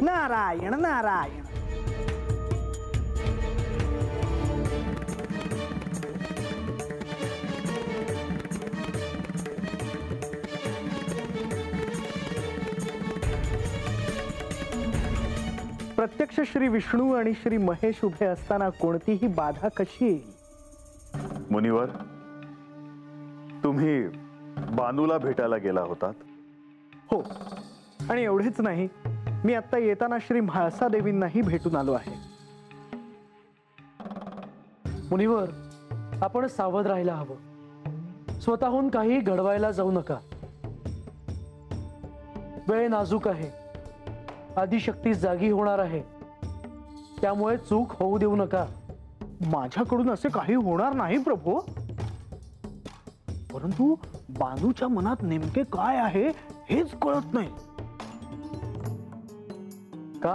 नारायण नारायण. प्रत्यक्ष श्री विष्णू आणि श्री महेश उभे असताना कोणतीही बाधा कशी येईल? मुनिवर, तुम्ही बानूला भेटायला गेला होतात? हो, आणि एवढेच नाही, मी आता येताना श्री म्हाळसा देवींनाही भेटून आलो आहे. मुनिवर, आपण सावध राहायला हवं. स्वतःहून काही घडवायला जाऊ नका. वेळ नाजूक आहे. आदिशक्ती जागी होणार आहे, त्यामुळे चूक होऊ देऊ नका. माझ्याकडून असे काही होणार नाही प्रभू, परंतु बानूच्या मनात नेमके काय आहे हेच कळत नाही. का?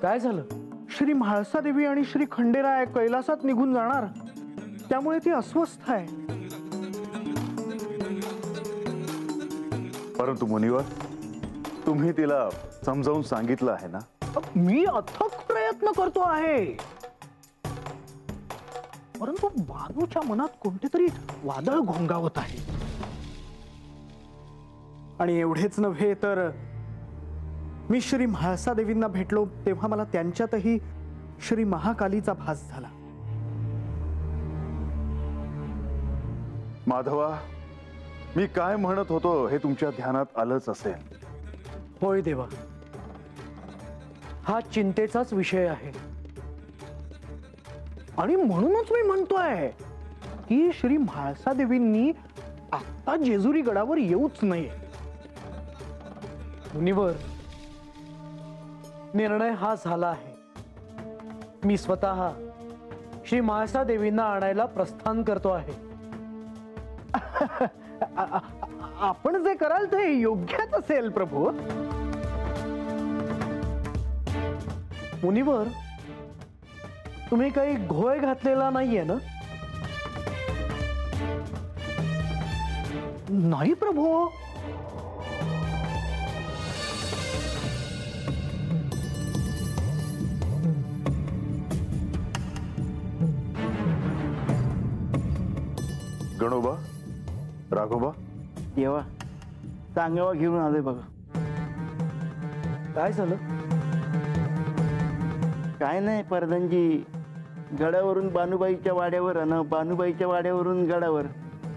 काय झालं? श्री म्हाळसा देवी आणि श्री खंडेराय कैलासात निघून जाणार, त्यामुळे ती अस्वस्थ आहे. परंतु मुनिवर, तुम्ही तिला समजावून सांगितलं आहे ना? मी अथक प्रयत्न करतो आहे, परंतु बानूच्या मनात कोणते तरी वादळ घोंगावत आहे. आणि एवढेच नव्हे तर मी श्री म्हाळसा देवींना भेटलो तेव्हा मला त्यांच्यातही श्री महाकालीचा भास झाला. माधवा, मी काय म्हणत होतो हे तुमच्या ध्यानात आलंच असेल. होय देवा, हा चिंतेचाच विषय आहे. आणि म्हणूनच मी म्हणतोय की श्री म्हाळसा देवींनी आता जेजुरी गडावर येऊच नये. मुनिवर, निर्णय हा झाला आहे. मी स्वतः श्री म्हाळसा देवींना आणायला प्रस्थान करतो आहे. आपण जे कराल ते योग्यच असेल प्रभू. मुनिवर, तुम्ही काही घोळ घातलेला नाहीये ना? नाही प्रभू. गणोबा, राघोबा, देवा, सांगावा घेऊन आलोय बघा. काय झालं? काय नाही परदानजी, गडावरून बानूबाईच्या वाड्यावर आणि बानूबाईच्या वाड्यावरून गडावर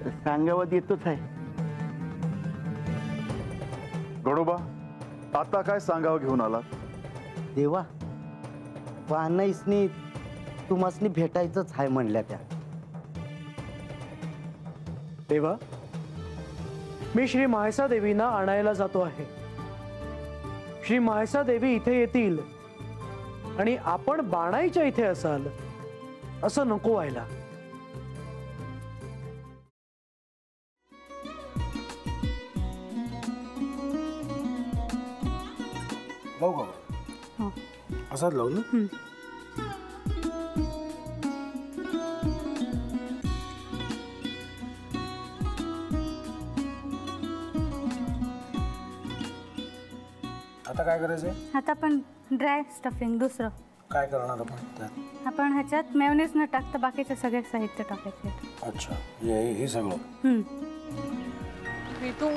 सांगावत येतोच आहे. गणोबा, आता काय सांगावं घेऊन आलात? देवा, बानाईसनी तुम्हासनी भेटायचंच आहे म्हणल्या त्या. देवा, मी श्री म्हाळसा देवींना आणायला जातो आहे. श्री म्हाळसा देवी इथे येतील आणि आपण बाणाईच्या इथे असाल असं नको व्हायला. लावू का? असाच लावू ना. आता काय करायचंय? आता आपण ड्राय स्टफिंग दुसरं काय करणार आपण त्यात? आपण ह्याच्यात मेयोनीज न टाकता बाकीचे सगळे साहित्य टाकायचे. अच्छा, हे सगळं. ऋतू,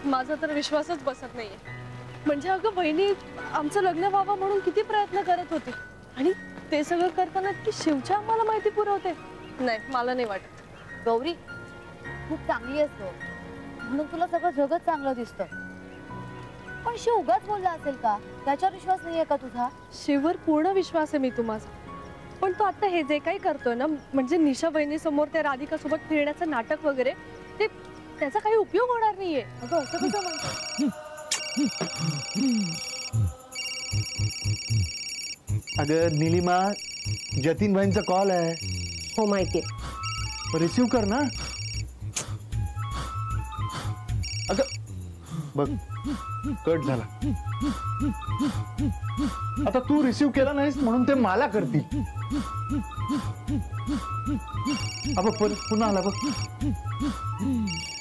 माझा तर विश्वासच बसत नाहीये. म्हणजे अगं बहिणी आमचं लग्न व्हावं म्हणून किती प्रयत्न करत होती, आणि ते सगळं करताना ती शिवच्या आम्हाला माहिती पुरवते. नाही, मला नाही वाटत. गौरी, खूप चांगली असतो म्हणून तुला सगळं जगत चांगलं दिसतं, पण शिव उगाच बोलला असेल का? त्याच्यावर विश्वास नाहीये का तुझा? शिववर पूर्ण विश्वास आहे मी तुम्हाला, पण तो आता हे जे काही करतोय ना, म्हणजे निशा बहिणी समोर त्या राधिका सोबत फिरण्याचं नाटक वगैरे, ते त्याचा काही उपयोग होणार नाहीये. अगं असं कसं म्हणतो? अगं निलिमा, जतीन भाईंचा कॉल आहे. हो माहितीये. रिसीव कर ना. अगं बघ, कट झाला. आता तू रिसीव केला नाहीस म्हणून ते मला करतील. अब पुन्हा आला बघ.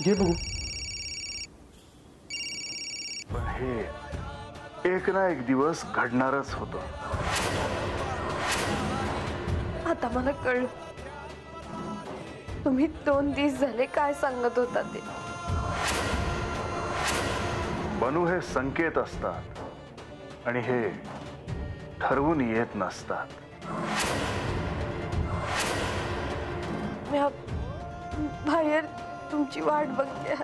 घे बघू. एक ना एक दिवस घडणारच होतं. आता मला कळलं तुम्ही 2 दिवस झाले काय सांगत होता ते. बनू हे संकेत असतात आणि हे ठरवून येत नसतात. मी बाहेर तुमची वाट बघते.